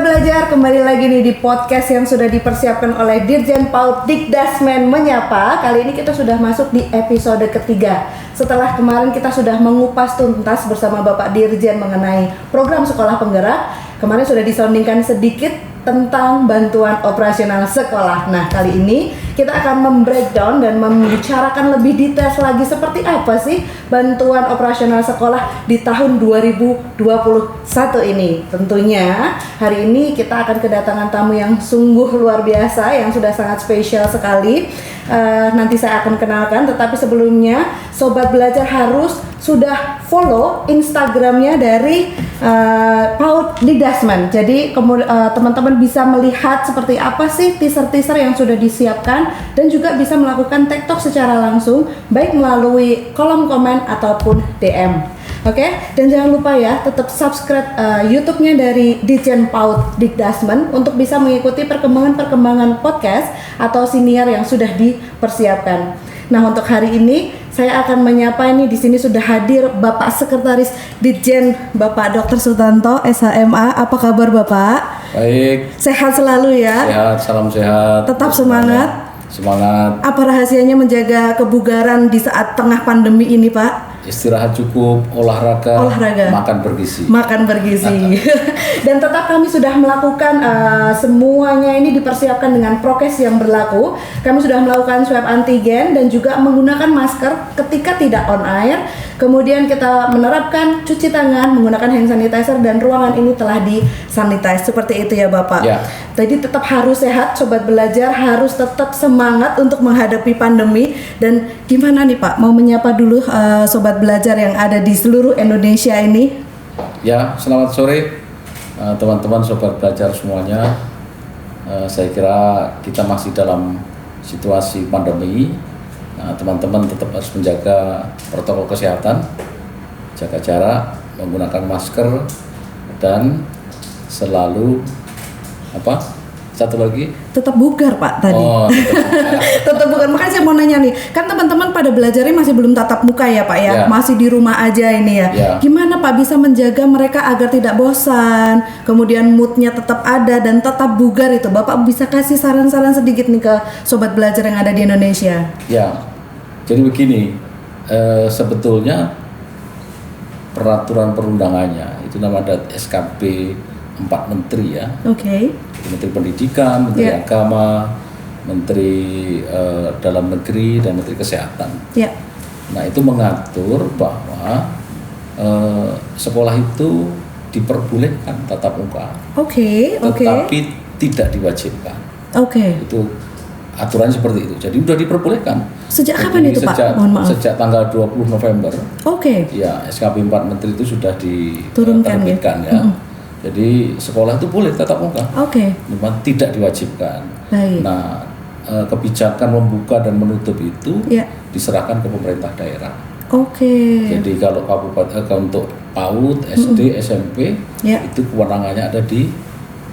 Belajar, kembali lagi nih di podcast yang sudah dipersiapkan oleh Dirjen PAUD Dikdasmen Menyapa. Kali ini kita sudah masuk di episode ketiga. Setelah kemarin kita sudah mengupas tuntas bersama Bapak Dirjen mengenai program sekolah penggerak, kemarin sudah disoundingkan sedikit tentang bantuan operasional sekolah. Nah, kali ini kita akan membreakdown dan membicarakan lebih detail lagi seperti apa sih bantuan operasional sekolah di tahun 2021 ini. Tentunya hari ini kita akan kedatangan tamu yang sungguh luar biasa, yang sudah sangat spesial sekali. Nanti saya akan kenalkan, tetapi sebelumnya Sobat Belajar harus sudah follow Instagramnya dari PAUD Dikdasmen. Jadi teman-teman bisa melihat seperti apa sih teaser-teaser yang sudah disiapkan dan juga bisa melakukan TikTok secara langsung baik melalui kolom komen ataupun DM. Oke, dan jangan lupa ya tetap subscribe YouTube-nya dari Dirjen PAUD Dikdasmen untuk bisa mengikuti perkembangan podcast atau siniar yang sudah dipersiapkan. Nah, untuk hari ini saya akan menyapa ini, di sini sudah hadir Bapak Sekretaris Ditjen Bapak Dr. Sutanto SHMA. Apa kabar Bapak? Baik. Sehat selalu ya? Sehat, salam sehat. Tetap semangat. Semangat. Apa rahasianya menjaga kebugaran di saat tengah pandemi ini, Pak? Istirahat cukup, olahraga, makan bergizi. Makan bergizi. Dan tetap kami sudah melakukan semuanya ini dipersiapkan dengan prokes yang berlaku. Kami sudah melakukan swab antigen dan juga menggunakan masker ketika tidak on air. Kemudian kita menerapkan cuci tangan, menggunakan hand sanitizer, dan ruangan ini telah disanitize. Seperti itu ya Bapak. Ya. Jadi tetap harus sehat, Sobat Belajar harus tetap semangat untuk menghadapi pandemi. Dan gimana nih Pak, mau menyapa dulu Sobat Belajar yang ada di seluruh Indonesia ini? Ya, selamat sore teman-teman Sobat Belajar semuanya. Saya kira kita masih dalam situasi pandemi. Nah, teman-teman tetap harus menjaga protokol kesehatan, jaga jarak, menggunakan masker, dan selalu satu lagi? Tetap bugar Pak tadi. Oh, tetap bugar. Makanya saya mau nanya nih, kan teman-teman pada belajarnya masih belum tatap muka ya Pak ya, masih di rumah aja ini ya. Gimana Pak bisa menjaga mereka agar tidak bosan, kemudian moodnya tetap ada dan tetap bugar itu? Bapak bisa kasih saran-saran sedikit nih ke Sobat Belajar yang ada di Indonesia? Ya, jadi begini, sebetulnya peraturan perundangannya itu namanya SKP 4 Menteri ya. Oke. Menteri Pendidikan, Menteri Agama, Menteri Dalam Negeri, dan Menteri Kesehatan. Nah, itu mengatur bahwa sekolah itu diperbolehkan tatap muka. Tetapi tidak diwajibkan. Itu aturan seperti itu. Jadi sudah diperbolehkan. Sejak kapan itu Pak? Mohon maaf. Sejak tanggal 20 November. Ya, SKP 4 Menteri itu sudah diterbitkan ya. Jadi sekolah itu boleh tatap muka, memang tidak diwajibkan. Nah, kebijakan membuka dan menutup itu diserahkan ke pemerintah daerah. Jadi kalau untuk PAUD, SD, SMP itu kewenangannya ada di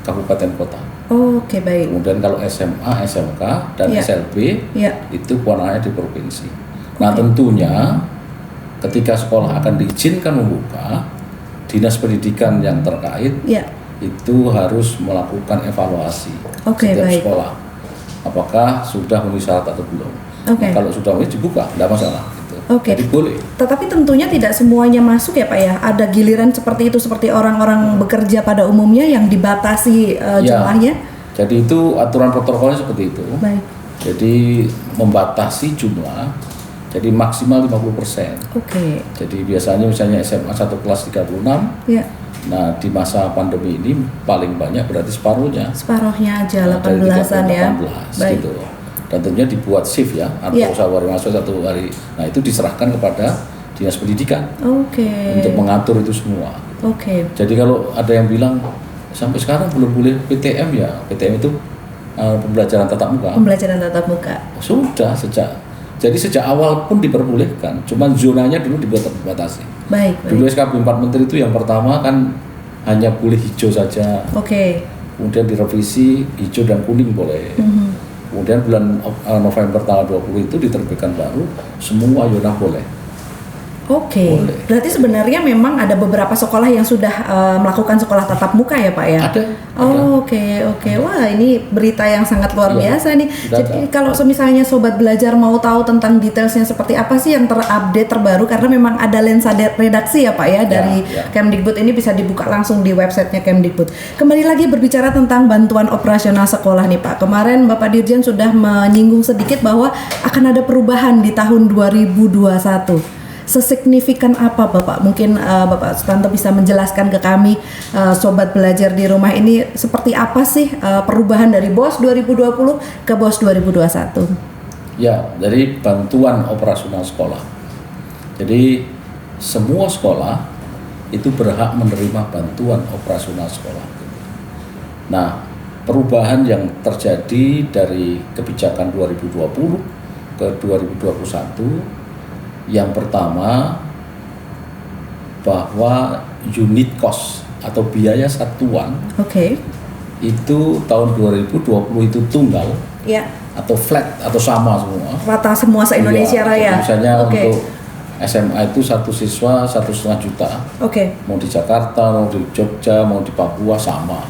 kabupaten kota. Kemudian kalau SMA, SMK, dan SLB itu kewenangannya di provinsi. Nah, tentunya ketika sekolah akan diizinkan membuka, Dinas Pendidikan yang terkait itu harus melakukan evaluasi setiap sekolah. Apakah sudah memenuhi syarat atau belum? Nah, kalau sudah dibuka, tidak masalah. Jadi boleh. Tetapi tentunya tidak semuanya masuk ya Pak ya. Ada giliran seperti itu, seperti orang-orang bekerja pada umumnya yang dibatasi jumlahnya. Jadi itu aturan protokolnya seperti itu. Jadi membatasi jumlah. Jadi maksimal 50%. Jadi biasanya misalnya SMA 1 kelas 36. Nah, di masa pandemi ini paling banyak berarti separuhnya. Separuhnya aja, 18-an ya. 18 gitu. Dan tentunya dibuat shift ya, atau sehari masuk 1 hari. Nah, itu diserahkan kepada Dinas Pendidikan. Untuk mengatur itu semua. Jadi kalau ada yang bilang sampai sekarang belum boleh PTM ya. PTM itu pembelajaran tatap muka. Sudah Jadi sejak awal pun diperbolehkan, cuman zonanya dulu dibatasi. Dulu SKP 4 Menteri itu yang pertama kan hanya boleh hijau saja. Kemudian direvisi hijau dan kuning boleh. Kemudian bulan November tanggal 20 itu diterbitkan baru semua zona boleh. Oke. Berarti sebenarnya memang ada beberapa sekolah yang sudah melakukan sekolah tatap muka ya Pak ya? Ada. Oke. Wah, ini berita yang sangat luar biasa nih. Jadi kalau misalnya sobat belajar mau tahu tentang detailsnya seperti apa sih yang terupdate terbaru, karena memang ada lensa redaksi ya Pak ya dari Kemdikbud, ini bisa dibuka langsung di websitenya Kemdikbud. Kembali lagi berbicara tentang bantuan operasional sekolah nih Pak. Kemarin Bapak Dirjen sudah menyinggung sedikit bahwa akan ada perubahan di tahun 2021. Sesignifikan apa Bapak? Mungkin Bapak Sutanto bisa menjelaskan ke kami sobat belajar di rumah ini seperti apa sih perubahan dari BOS 2020 ke BOS 2021? Ya, dari bantuan operasional sekolah. Jadi semua sekolah itu berhak menerima bantuan operasional sekolah. Nah, perubahan yang terjadi dari kebijakan 2020 ke 2021, yang pertama, bahwa unit cost atau biaya satuan itu tahun 2020 itu tunggal atau flat atau sama semua, rata semua se-Indonesia Raya. Misalnya untuk SMA itu satu siswa 1,5 juta. Mau di Jakarta, mau di Jogja, mau di Papua sama.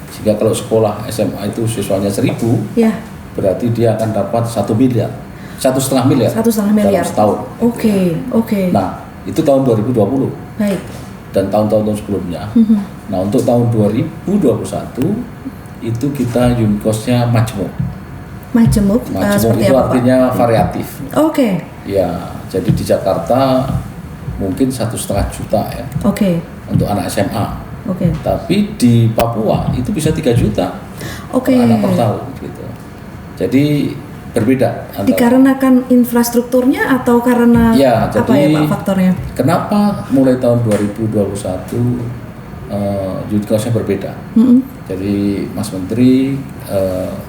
Sehingga kalau sekolah SMA itu siswanya 1.000, berarti dia akan dapat 1 miliar. 1,5 miliar dalam setahun. Nah, itu tahun 2020. Baik. Dan tahun-tahun sebelumnya. Nah, untuk tahun 2021 itu kita unit cost-nya majemuk. Majemuk itu artinya variatif. Ya, jadi di Jakarta mungkin 1,5 juta ya. Untuk anak SMA. Tapi di Papua itu bisa 3 juta per anak per tahun gitu. Jadi berbeda. Dikarenakan infrastrukturnya atau karena apa ya Pak faktornya? Kenapa mulai tahun 2021 unit cost-nya berbeda? Jadi Mas Menteri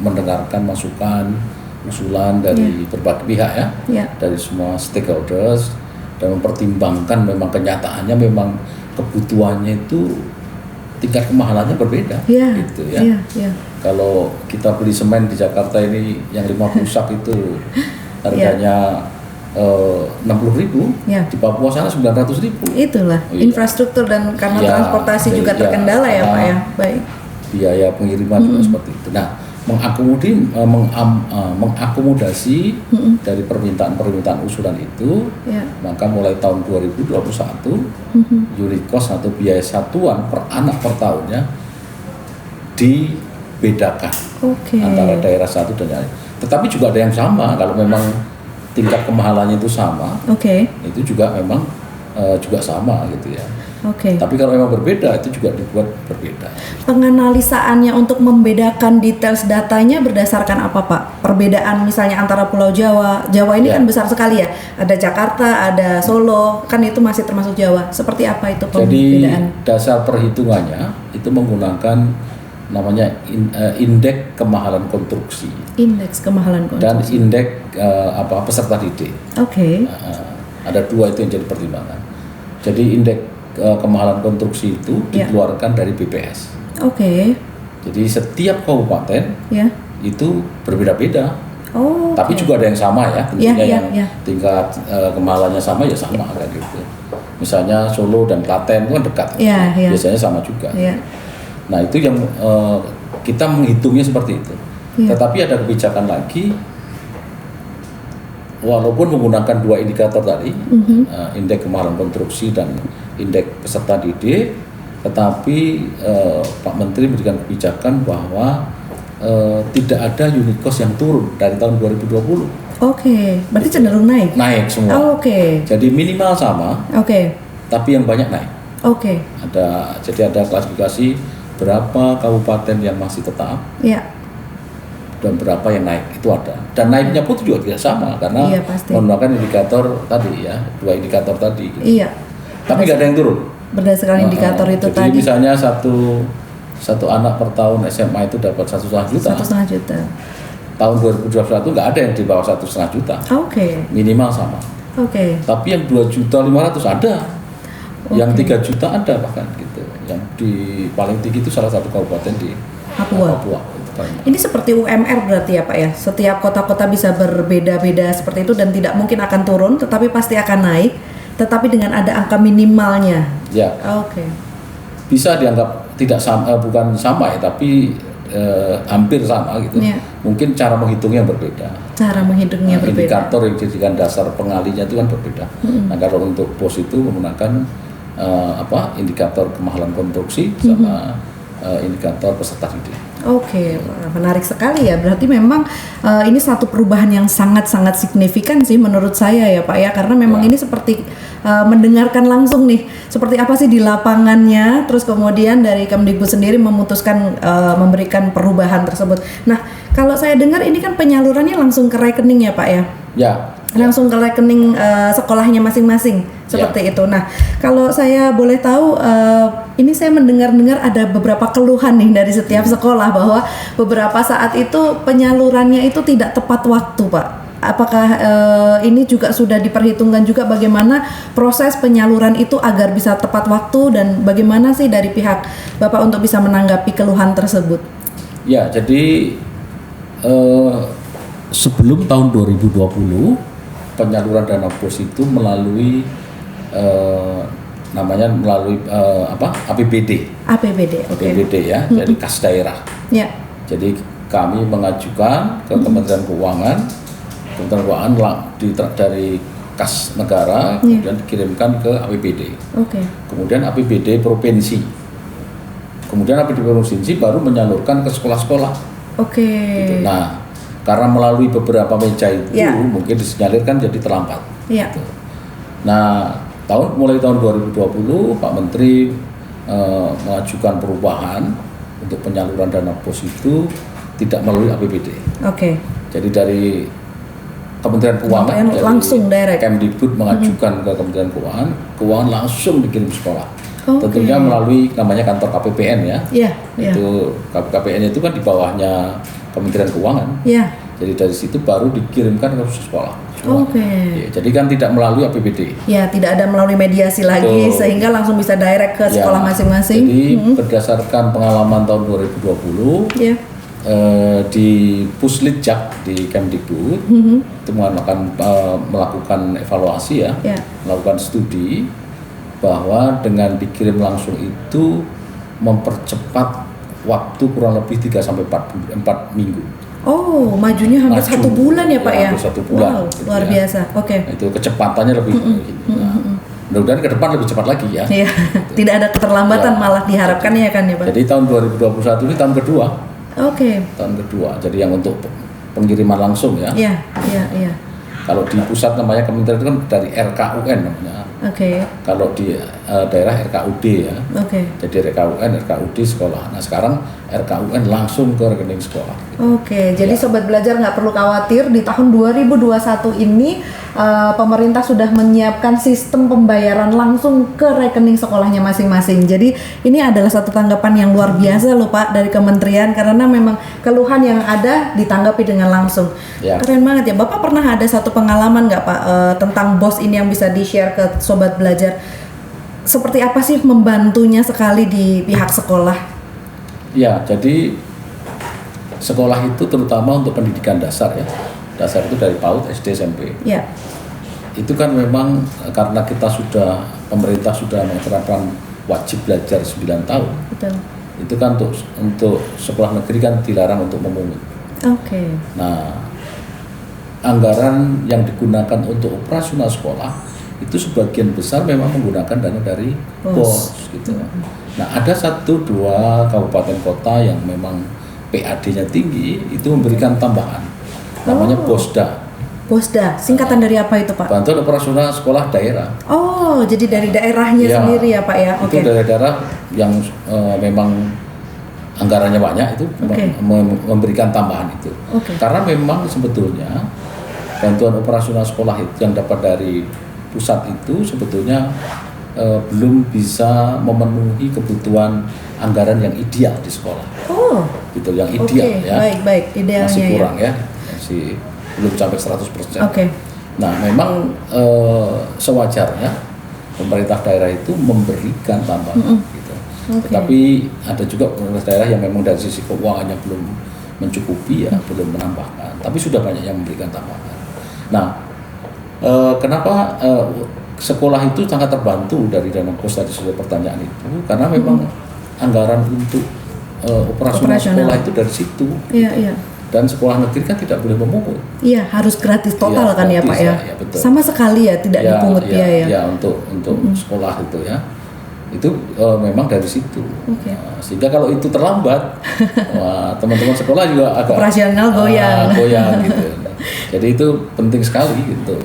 mendengarkan masukan, usulan dari berbagai pihak dari semua stakeholders, dan mempertimbangkan memang kenyataannya memang kebutuhannya itu tingkat kemahalannya berbeda gitu ya. Kalau kita beli semen di Jakarta ini yang 50 sak itu harganya 60.000, di Papua sana 900.000. Itulah infrastruktur dan karena transportasi juga terkendala ya Pak ya. Baik. Biaya pengiriman juga seperti itu. Nah, mengakomodasi dari permintaan usulan itu, maka mulai tahun 2021 unit cost atau biaya satuan per anak per tahunnya dibedakan antara daerah satu dan lain. Tetapi juga ada yang sama, kalau memang tingkat kemahalannya itu sama, itu juga memang juga sama gitu ya. Tapi kalau memang berbeda, itu juga dibuat berbeda. Penganalisaannya untuk membedakan details datanya berdasarkan apa Pak? Perbedaan misalnya antara Pulau Jawa ini kan besar sekali ya. Ada Jakarta, ada Solo, kan itu masih termasuk Jawa. Seperti apa itu perbedaan? Jadi dasar perhitungannya itu menggunakan namanya indeks kemahalan konstruksi. Indeks kemahalan konstruksi. Dan indeks peserta didik. Ada dua itu yang jadi pertimbangan. Jadi indeks kemahalan konstruksi itu dikeluarkan dari BPS. Jadi setiap kabupaten itu berbeda-beda. Tapi juga ada yang sama ya. Tentunya yang tingkat kemahalannya sama ya sama kayak gitu. Misalnya Solo dan Klaten itu kan dekat. Biasanya sama juga. Nah, itu yang kita menghitungnya seperti itu. Tetapi ada kebijakan lagi, walaupun menggunakan dua indikator tadi, indeks kemahalan konstruksi dan indeks peserta didik, tetapi Pak Menteri memberikan kebijakan bahwa tidak ada unit cost yang turun dari tahun 2020. Berarti cenderung naik? Naik semua. Jadi minimal sama, tapi yang banyak naik. Jadi ada klasifikasi berapa kabupaten yang masih tetap, dan berapa yang naik, itu ada. Dan naiknya pun juga tidak sama, karena menggunakan indikator tadi ya, dua indikator tadi gitu. Tapi nggak ada yang turun berdasarkan indikator itu jadi tadi. Misalnya satu anak per tahun SMA itu dapat 1,5 juta. 1,5 juta. Tahun 2021 nggak ada yang di bawah 1,5 juta. Minimal sama. Tapi yang 2.500.000 ada, yang 3 juta ada bahkan gitu. Yang di paling tinggi itu salah satu kabupaten di Papua. Ini seperti UMR berarti ya Pak ya. Setiap kota-kota bisa berbeda-beda seperti itu dan tidak mungkin akan turun, tetapi pasti akan naik. tetapi dengan ada angka minimalnya. Ya. Oke. Bisa dianggap tidak sama, bukan sama ya, tapi hampir sama gitu. Ya. Mungkin cara menghitungnya berbeda. Cara menghitungnya berbeda. Indikator yang dijadikan dasar pengalinya itu kan berbeda. Nah, kalau untuk POS itu menggunakan indikator kemahalan konstruksi sama indikator peserta didik. Oke, menarik sekali ya. Berarti memang ini satu perubahan yang sangat-sangat signifikan sih menurut saya ya Pak ya. Karena memang ini seperti mendengarkan langsung nih seperti apa sih di lapangannya. Terus kemudian dari Kemdikbud sendiri memutuskan memberikan perubahan tersebut. Nah, kalau saya dengar ini kan penyalurannya langsung ke rekening ya Pak ya? Ya. Langsung ke rekening sekolahnya masing-masing seperti itu. Nah, kalau saya boleh tahu, ini saya mendengar ada beberapa keluhan nih dari setiap sekolah bahwa beberapa saat itu penyalurannya itu tidak tepat waktu, Pak. Apakah ini juga sudah diperhitungkan juga bagaimana proses penyaluran itu agar bisa tepat waktu, dan bagaimana sih dari pihak Bapak untuk bisa menanggapi keluhan tersebut? Ya, jadi sebelum tahun 2020 penyaluran dana POS itu melalui melalui APBD. APBD ya, jadi kas daerah. Ya. Jadi kami mengajukan ke Kementerian Keuangan. Kementerian Keuangan dari kas negara kemudian dikirimkan ke APBD. Kemudian APBD provinsi. Kemudian APBD provinsi baru menyalurkan ke sekolah-sekolah. Gitu. Nah, karena melalui beberapa meja itu mungkin disinyalir kan jadi terlambat. Gitu. Nah, mulai tahun 2020 Pak Menteri mengajukan perubahan untuk penyaluran dana POS itu tidak melalui APBD. Jadi dari Kementerian Keuangan langsung direct. Kemdikbud mengajukan ke Kementerian Keuangan langsung dikirim sekolah. Tentunya melalui namanya kantor KPPN ya. Itu KPPN itu kan di bawahnya Kementerian Keuangan. Jadi dari situ baru dikirimkan ke sekolah. Ya, jadi kan tidak melalui APBD. Ya, tidak ada melalui mediasi lagi sehingga langsung bisa direct ke sekolah masing-masing. Jadi berdasarkan pengalaman tahun 2020 di Puslitjak di Kemdikbud itu akan melakukan evaluasi melakukan studi bahwa dengan dikirim langsung itu mempercepat waktu kurang lebih 3-4 minggu. Oh, majunya hampir 1 bulan ya Pak ya? 1 bulan. Wow, luar biasa. Nah, itu kecepatannya lebih. Mudah-mudahan ke depan lebih cepat lagi ya. Tidak ada keterlambatan malah diharapkan ya kan ya Pak? Jadi tahun 2021 ini tahun kedua. Tahun kedua. Jadi yang untuk pengiriman langsung ya. Iya. Kalau di pusat namanya kementerian itu kan dari RKUN namanya. Kalau di daerah RKUD ya. Jadi RKUN, RKUD sekolah. Nah sekarang RKUN langsung ke rekening sekolah. Jadi Sobat Belajar nggak perlu khawatir, di tahun 2021 ini pemerintah sudah menyiapkan sistem pembayaran langsung ke rekening sekolahnya masing-masing. Jadi ini adalah satu tanggapan yang luar biasa loh Pak dari kementerian, karena memang keluhan yang ada ditanggapi dengan langsung. Keren banget ya. Bapak pernah ada satu pengalaman nggak Pak tentang BOS ini yang bisa di-share ke Sobat Belajar? Seperti apa sih membantunya sekali di pihak sekolah? Ya, jadi sekolah itu terutama untuk pendidikan dasar ya. Dasar itu dari PAUD, SD, SMP. Itu kan memang karena pemerintah sudah menerapkan wajib belajar 9 tahun. Betul. Itu kan untuk sekolah negeri kan dilarang untuk memungut. Nah, anggaran yang digunakan untuk operasional sekolah itu sebagian besar memang menggunakan dana dari BOS gitu. Nah, ada 1-2 kabupaten kota yang memang PAD-nya tinggi itu memberikan tambahan. Namanya BOSDA. BOSDA, singkatan dari apa itu Pak? Bantuan Operasional Sekolah Daerah. Oh, jadi dari daerahnya sendiri ya Pak ya? Itu dari daerah yang memang anggarannya banyak itu memberikan tambahan itu. Karena memang sebetulnya bantuan operasional sekolah itu yang dapat dari pusat itu sebetulnya belum bisa memenuhi kebutuhan anggaran yang ideal di sekolah. Gitu, yang ideal ya. Baik, idealnya masih kurang ya. Masih belum sampai 100%. Nah, memang sewajarnya pemerintah daerah itu memberikan tambahan gitu. Tetapi ada juga pemerintah daerah yang memang dari sisi keuangannya belum mencukupi ya, belum menambahkan. Tapi sudah banyak yang memberikan tambahan. Nah, kenapa sekolah itu sangat terbantu dari dana BOS tadi sesuai pertanyaan itu, karena memang anggaran untuk operasional sekolah itu dari situ. Iya, iya. Dan sekolah negeri kan tidak boleh memungut. Iya, harus gratis total kan gratis, ya Pak ya. Ya betul. Sama sekali ya, tidak dipungut biaya. Ya, untuk sekolah itu ya. Itu memang dari situ. Okay. Sehingga kalau itu terlambat, teman-teman sekolah juga agak operasional goyang gitu. Jadi itu penting sekali gitu.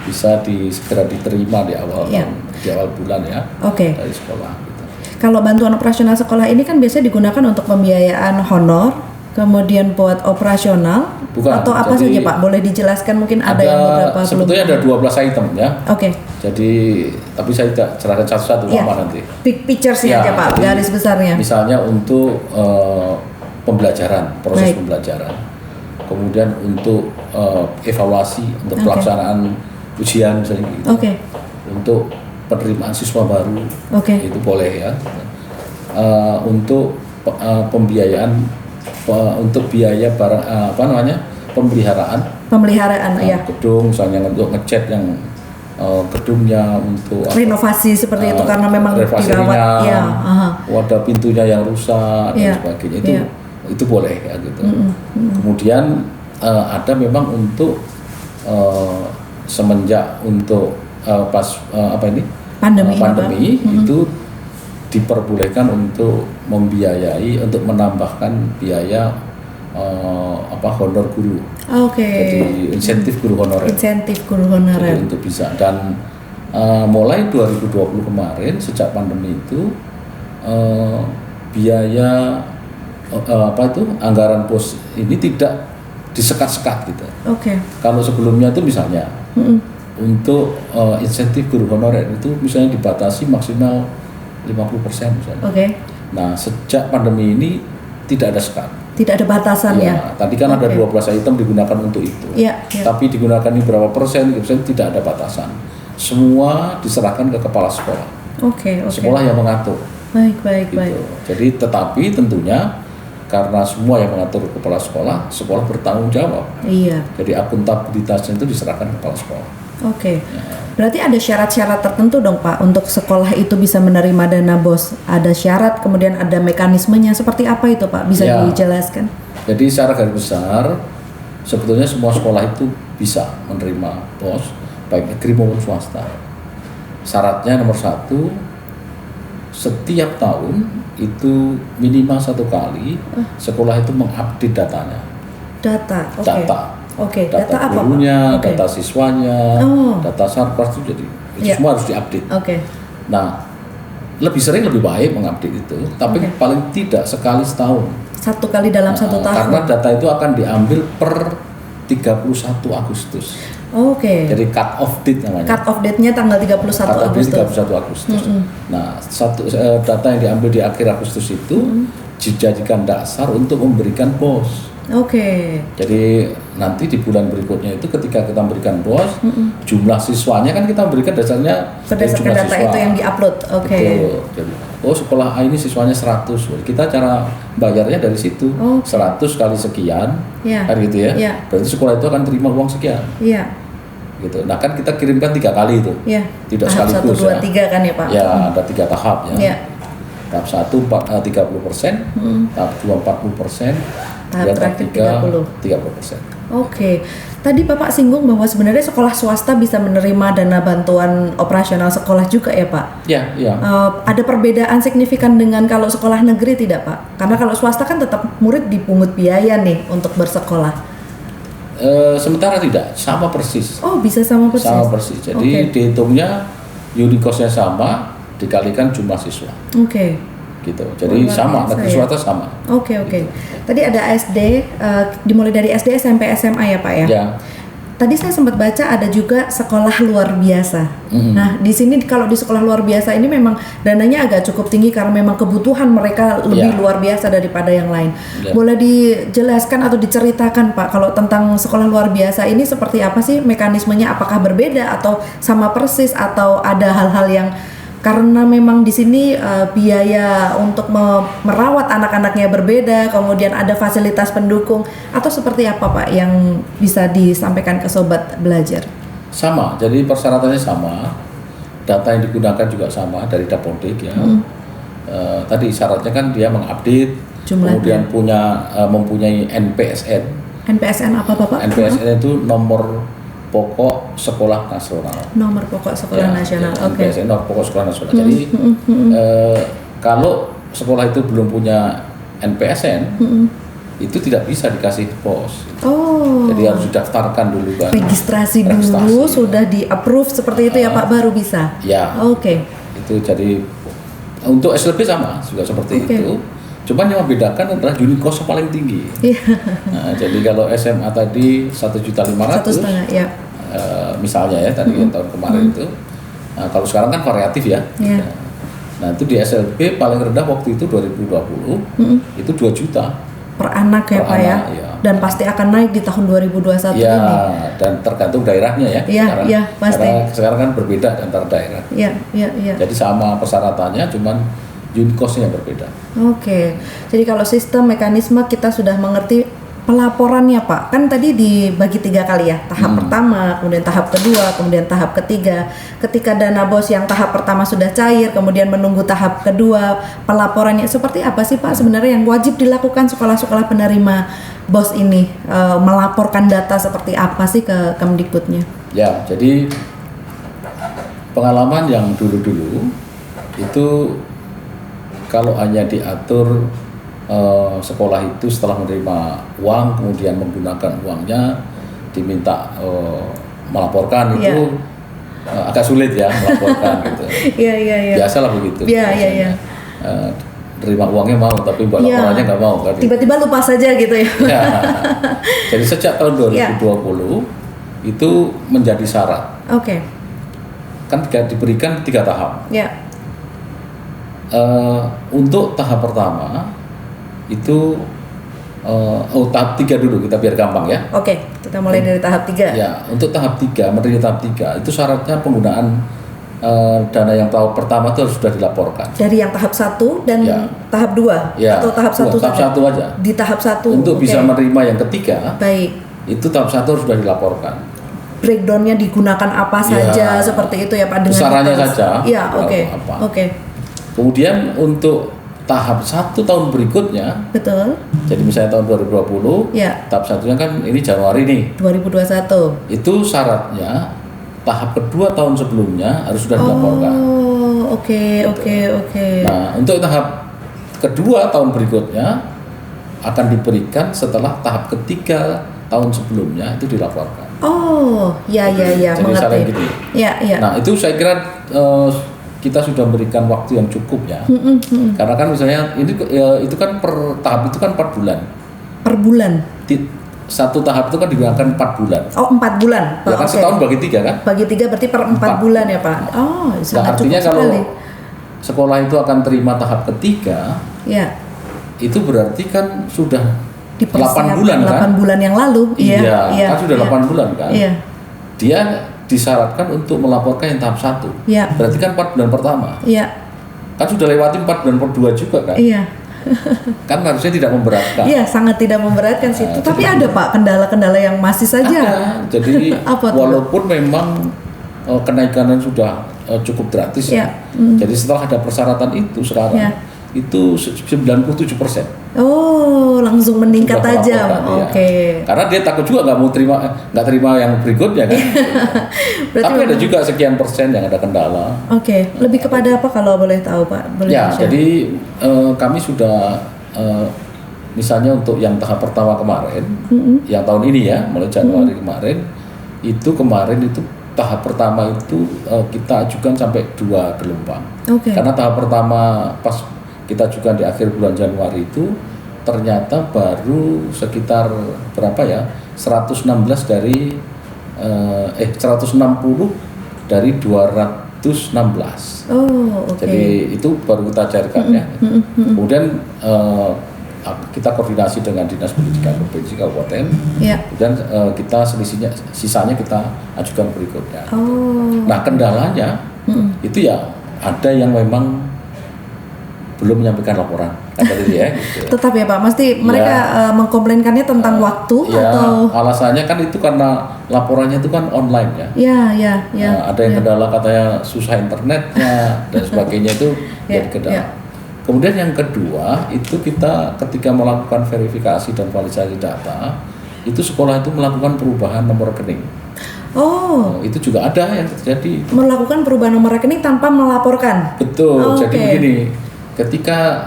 Bisa segera diterima di awal di awal bulan ya. Dari sekolah gitu. Kalau bantuan operasional sekolah ini kan biasanya digunakan untuk pembiayaan honor, kemudian buat operasional. Bukan, atau apa saja Pak? Boleh dijelaskan, mungkin ada yang beberapa. Sebetulnya ada 12 item ya. Jadi tapi saya tidak cerahkan satu-satu apa nanti. Big picture-nya aja Pak, garis besarnya. Misalnya untuk pembelajaran, proses pembelajaran. Kemudian untuk evaluasi, untuk pelaksanaan ujian misalnya gitu. Untuk penerimaan siswa baru, itu boleh ya. Untuk pembiayaan untuk biaya barang pemeliharaan gedung, misalnya untuk ngecat yang gedungnya, untuk renovasi seperti itu karena memang dirawat wadah pintunya yang rusak dan sebagainya, itu boleh ya gitu. Kemudian ada memang untuk semenjak untuk pas pandemi itu diperbolehkan untuk membiayai, untuk menambahkan biaya honor guru. Jadi insentif guru honorer. Jadi untuk bisa, dan mulai 2020 kemarin sejak pandemi itu biaya anggaran BOS ini tidak disekat-sekat gitu. Kalau sebelumnya itu misalnya untuk insentif guru honorer itu misalnya dibatasi maksimal 50% misalnya. Nah, sejak pandemi ini tidak ada sekat. Tidak ada batasan ya. Tadi kan ada 12 item digunakan untuk itu. Tapi digunakan ini berapa persen tidak ada batasan. Semua diserahkan ke kepala sekolah. Sekolah yang mengatur. Baik. Jadi tetapi tentunya karena semua yang mengatur kepala sekolah bertanggung jawab. Jadi akuntabilitasnya itu diserahkan ke kepala sekolah. Berarti ada syarat-syarat tertentu dong Pak untuk sekolah itu bisa menerima dana BOS. Ada syarat, kemudian ada mekanismenya, seperti apa itu Pak? Bisa dijelaskan? Jadi secara garis besar sebetulnya semua sekolah itu bisa menerima BOS, baik negeri maupun swasta. Syaratnya nomor 1, setiap tahun itu minimal 1 kali sekolah itu mengupdate datanya. Data. Data apa gurunya, data siswanya, data sarpras itu jadi semua harus diupdate. Nah, lebih sering lebih baik mengupdate itu, tapi paling tidak sekali setahun. 1 kali dalam 1 tahun. Karena data itu akan diambil per 31 Agustus. Jadi cut off date namanya. Cut off date-nya tanggal 31 Agustus. Nah, data yang diambil di akhir Agustus itu dijadikan dasar untuk memberikan BOS. Jadi nanti di bulan berikutnya itu ketika kita memberikan BOS, jumlah siswanya kan kita memberikan dasarnya berdasarkan data siswa. Itu yang diupload. Jadi sekolah A ini siswanya 100. Kita cara bayarnya dari situ. 100 kali sekian. Kan gitu ya. Berarti sekolah itu akan terima uang sekian. Gitu. Nah kan kita kirimkan 3 kali itu. Tidak tahap sekaligus 1, 2, 3 kan ya Pak? Ada 3 tahap ya. Tahap 1 30%, tahap 2 40%, tahap terakhir 30%. Tadi Bapak singgung bahwa sebenarnya sekolah swasta bisa menerima dana bantuan operasional sekolah juga ya Pak? Iya. Ada perbedaan signifikan dengan kalau sekolah negeri tidak Pak? Karena kalau swasta kan tetap murid dipungut biaya nih untuk bersekolah. Sementara tidak, sama persis. Bisa sama persis? Sama persis, jadi dihitungnya unit cost-nya sama, dikalikan jumlah siswa. Gitu. Jadi sama, negeri swasta sama. Gitu. Tadi ada SD, dimulai dari SD, SMP, SMA ya Pak ya? Tadi saya sempat baca ada juga sekolah luar biasa. Nah, di sini kalau di sekolah luar biasa ini memang dananya agak cukup tinggi karena memang kebutuhan mereka lebih luar biasa daripada yang lain. Boleh dijelaskan atau diceritakan Pak kalau tentang sekolah luar biasa ini seperti apa sih mekanismenya? Apakah berbeda atau sama persis atau ada hal-hal yang karena memang di sini biaya untuk merawat anak-anaknya berbeda, kemudian ada fasilitas pendukung atau seperti apa Pak yang bisa disampaikan ke sobat belajar? Sama, jadi persyaratannya sama. data yang digunakan juga sama dari Dapodik ya. Tadi syaratnya kan dia mengupdate, kemudian mempunyai NPSN. NPSN apa Bapak? NPSN itu nomor pokok sekolah nasional. Nomor pokok sekolah nasional. Oke. NPSN nomor pokok sekolah nasional. Jadi kalau sekolah itu belum punya NPSN, itu tidak bisa dikasih pos. Jadi harus didaftarkan dulu kan. Registrasi dulu, sudah di-approve seperti itu ya Pak, baru bisa? Ya. Itu jadi untuk SLB sama juga seperti itu. Cuman yang membedakan adalah unit cost paling tinggi. Nah, jadi kalau SMA tadi 1.500.000, ya. Misalnya ya tadi tahun kemarin itu. Nah, kalau sekarang kan variatif ya. Nah, itu di SLB paling rendah waktu itu 2020 itu 2 juta per anak ya Pak ya. Dan pasti akan naik di tahun 2021 ini. Dan tergantung daerahnya ya. Pasti. Karena sekarang kan berbeda antar daerah. Jadi sama persyaratannya, cuman unit cost-nya yang berbeda. Jadi kalau sistem mekanisme kita sudah mengerti pelaporannya Pak. Kan tadi dibagi 3 kali ya. Tahap pertama, kemudian tahap kedua, kemudian tahap ketiga. Ketika dana BOS yang tahap pertama sudah cair, kemudian menunggu tahap kedua, pelaporannya seperti apa sih Pak sebenarnya yang wajib dilakukan sekolah-sekolah penerima BOS ini? Melaporkan data seperti apa sih ke Kemdikbudnya? Ya, jadi pengalaman yang dulu-dulu itu kalau hanya diatur sekolah itu setelah menerima uang kemudian menggunakan uangnya diminta melaporkan itu agak sulit ya melaporkan gitu. Biasalah begitu. Terima uangnya mau tapi buat laporannya nggak mau kan. Tiba-tiba lupa saja gitu ya. Jadi sejak tahun 2020 itu menjadi syarat. Kan diberikan 3 tahap. Untuk tahap pertama itu tahap 3 dulu, kita biar gampang ya. Kita mulai dari tahap 3. Ya, untuk tahap 3, menerima tahap 3 itu syaratnya penggunaan dana yang tahap pertama itu harus sudah dilaporkan. Dari yang tahap 1 dan tahap 2 atau tahap 1 tahap 1 aja. Di tahap 1. Untuk bisa menerima yang ketiga. Itu tahap 1 harus sudah dilaporkan. Breakdown-nya digunakan apa saja seperti itu ya Pak, dengan besarannya saja. Kemudian untuk tahap 1 tahun berikutnya, jadi misalnya tahun 2020, tahap 1-nya kan ini Januari nih, 2021. Itu syaratnya tahap kedua tahun sebelumnya harus sudah dilaporkan. Nah, untuk tahap kedua tahun berikutnya akan diberikan setelah tahap ketiga tahun sebelumnya itu dilaporkan. Jadi saling gitu. Nah, itu saya kira kita sudah memberikan waktu yang cukup ya. Karena kan misalnya ini itu kan per tahap itu kan 4 bulan. Per bulan. Satu tahap itu kan digunakan 4 bulan. 4 bulan. Ya kan setahun bagi 3 kan? Bagi 3 berarti per 4 bulan ya Pak. Nah, artinya kalau sekolah itu akan terima tahap ketiga, itu berarti kan sudah 8 bulan kan? 8 bulan yang lalu. Kan sudah 8 bulan kan? Dia disyaratkan untuk melaporkan yang tahap 1. Berarti kan 4 bulan pertama. Kan sudah lewati 4 bulan kedua juga kan? Kan harusnya tidak memberatkan. Sangat tidak memberatkan sih. Tapi ada Pak kendala-kendala yang masih saja. Jadi walaupun memang kenaikannya sudah cukup drastis jadi setelah ada persyaratan itu sekarang itu 97%. Langsung meningkat aja. Karena dia takut juga nggak terima yang berikutnya kan. Tapi ada juga sekian persen yang ada kendala. Lebih kepada apa kalau boleh tahu Pak? Jadi kami sudah misalnya untuk yang tahap pertama kemarin, yang tahun ini ya, mulai Januari kemarin itu tahap pertama itu kita ajukan sampai 2 gelombang. Karena tahap pertama pas kita ajukan di akhir bulan Januari itu ternyata baru sekitar berapa ya 116 dari 160 dari 216. Jadi itu baru kita cairkan ya. Kemudian kita koordinasi dengan Dinas Pendidikan Provinsi Kabupaten, dan kita sisanya kita ajukan berikutnya. Nah kendalanya itu ya ada yang memang belum menyampaikan laporan. Gitu ya. Tetap ya Pak, mesti mereka mengkomplainkannya tentang waktu atau alasannya kan itu karena laporannya itu kan online ya. Ada yang kendala katanya susah internetnya dan sebagainya itu jadi kendala. Kemudian yang kedua itu kita ketika melakukan verifikasi dan validasi data itu sekolah itu melakukan perubahan nomor rekening. Itu juga ada yang terjadi. Melakukan perubahan nomor rekening tanpa melaporkan. Betul. Jadi begini, ketika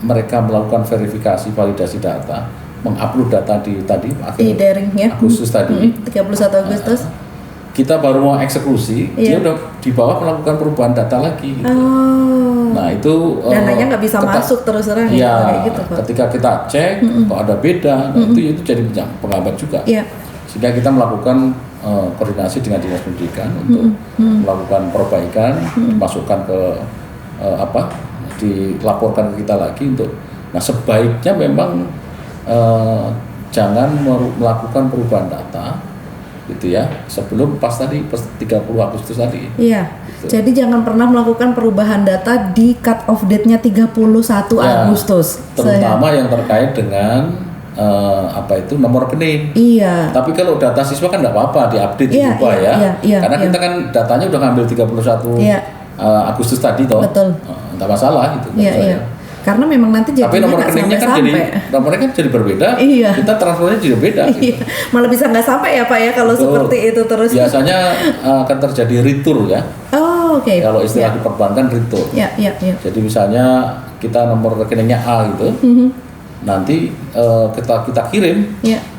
mereka melakukan verifikasi validasi data, mengupload data di daring ya. Agustus tadi. 31 Agustus. Kita baru mau eksekusi, dia udah di bawah melakukan perubahan data lagi. Gitu. Nah itu dananya nggak bisa masuk terus terang kayak gitu, Pak. Ketika kita cek kok ada beda, itu jadi penghambat juga. Sehingga kita melakukan koordinasi dengan dinas pendidikan untuk melakukan perbaikan, masukkan ke dilaporkan ke kita lagi untuk. Nah sebaiknya memang jangan melakukan perubahan data gitu ya sebelum pas 30 Agustus tadi. Iya. Gitu. Jadi jangan pernah melakukan perubahan data di cut off date-nya 31 Agustus. Terutama yang terkait dengan nomor rekening. Iya. Tapi kalau data siswa kan nggak apa-apa diupdate diubah karena kita kan datanya udah ngambil 31 Agustus tadi toh. Betul. Nggak masalah gitu. Iya. Karena memang nanti jadinya tapi nomor rekeningnya kan nomornya kan jadi berbeda. Kita transfernya jadi beda. Iya. Malah bisa nggak sampai ya Pak ya kalau seperti itu terus. Biasanya akan terjadi retur ya. Oke. Kalau istilah di perbankan retur. Iya. Jadi misalnya kita nomor rekeningnya A gitu. Nanti kita kirim,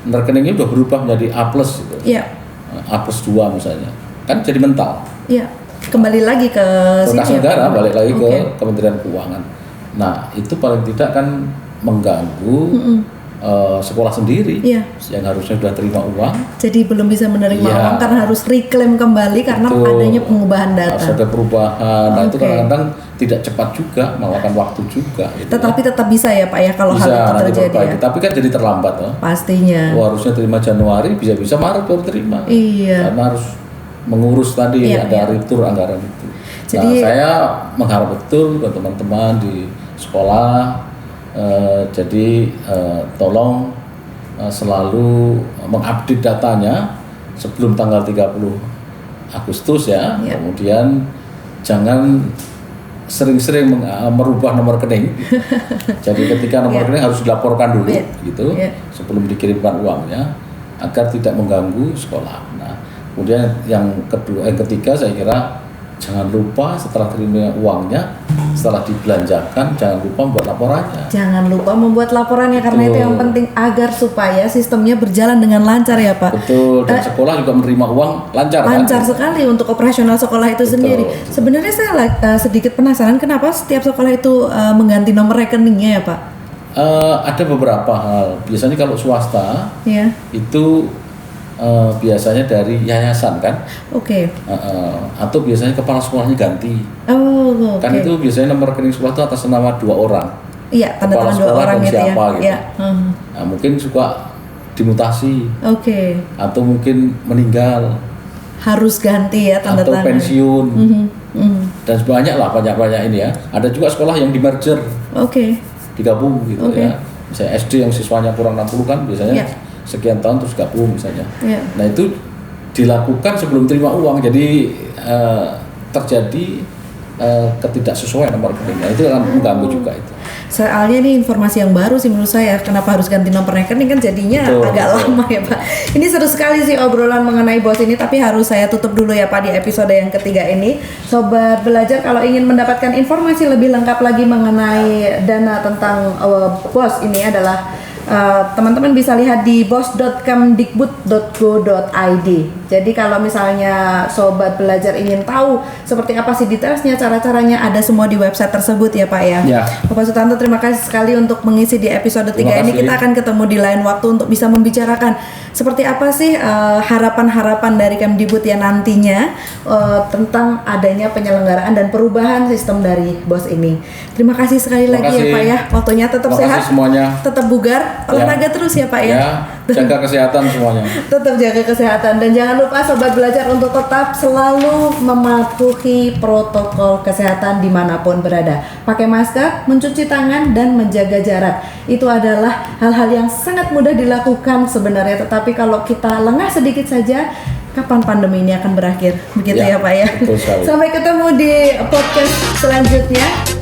rekeningnya udah berubah menjadi A+ gitu. A+2 misalnya. Kan jadi mental. Iya. Kembali lagi ke Kas negara, balik lagi ke Kementerian Keuangan. Nah, itu paling tidak kan mengganggu sekolah sendiri yang harusnya sudah terima uang. Jadi belum bisa menerima uang karena harus reclaim kembali karena adanya pengubahan data. Harus ada perubahan. Nah, itu kadang-kadang tidak cepat juga, memakan waktu juga. Gitu tetapi tetap bisa ya Pak ya kalau hal itu terjadi ya. Tapi kan jadi terlambat loh. Pastinya. Harusnya terima Januari, bisa-bisa Maret baru terima. Iya. Karena harus mengurus tadi ada retur anggaran itu. Jadi, saya mengharap betul ke teman-teman di sekolah, tolong selalu mengupdate datanya sebelum tanggal 30 Agustus ya. Kemudian jangan sering-sering merubah nomor rekening. Jadi ketika nomor rekening harus dilaporkan dulu gitu sebelum dikirimkan uangnya agar tidak mengganggu sekolah. Nah, kemudian yang ketiga saya kira jangan lupa setelah terima uangnya, setelah dibelanjakan, jangan lupa membuat laporannya. Jangan lupa membuat laporannya karena itu yang penting agar supaya sistemnya berjalan dengan lancar ya Pak. Betul, dan sekolah juga menerima uang lancar. Lancar sekali untuk operasional sekolah itu sendiri. Sebenarnya saya sedikit penasaran kenapa setiap sekolah itu mengganti nomor rekeningnya ya Pak? Ada beberapa hal. Biasanya kalau swasta itu biasanya dari yayasan kan, atau biasanya kepala sekolahnya ganti. Kan itu biasanya nomor rekening sekolah itu atas nama 2 orang. Iya, tanda tangan 2 orang gitu siapa, ya. Gitu. Nah, mungkin suka dimutasi. Atau mungkin meninggal. Harus ganti ya tanda tangan. Atau pensiun. Dan banyak ini ya. Ada juga sekolah yang di merger. Digabung gitu ya. Misalnya SD yang siswanya kurang 60 kan biasanya sekian tahun terus gabung misalnya. Nah itu dilakukan sebelum terima uang, jadi terjadi ketidaksesuaian nomor rekeningnya, itu akan mengganggu juga itu. Soalnya ini informasi yang baru sih menurut saya, kenapa harus ganti nomor rekening kan jadinya agak lama ya Pak. Ini seru sekali sih obrolan mengenai BOS ini, tapi harus saya tutup dulu ya Pak di episode yang ketiga ini. Sobat Belajar kalau ingin mendapatkan informasi lebih lengkap lagi mengenai dana tentang BOS ini adalah teman-teman bisa lihat di bos.kemdikbud.go.id. Jadi kalau misalnya Sobat Belajar ingin tahu seperti apa sih detailnya, cara-caranya ada semua di website tersebut ya Pak ya. Bapak Sutanto terima kasih sekali untuk mengisi di episode 3 ini. Kita akan ketemu di lain waktu untuk bisa membicarakan seperti apa sih harapan-harapan dari Kemdikbud ya nantinya tentang adanya penyelenggaraan dan perubahan sistem dari BOS ini. Terima kasih sekali lagi ya Pak ya. Waktunya tetap sehat, semuanya. tetap bugar. olahraga terus ya Pak ya. Ya, jaga kesehatan semuanya. Tetap jaga kesehatan dan jangan lupa Sobat Belajar untuk tetap selalu mematuhi protokol kesehatan dimanapun berada. Pakai masker, mencuci tangan dan menjaga jarak. Itu adalah hal-hal yang sangat mudah dilakukan sebenarnya. Tetapi kalau kita lengah sedikit saja, kapan pandemi ini akan berakhir? Begitu ya Pak ya. Sampai ketemu di podcast selanjutnya.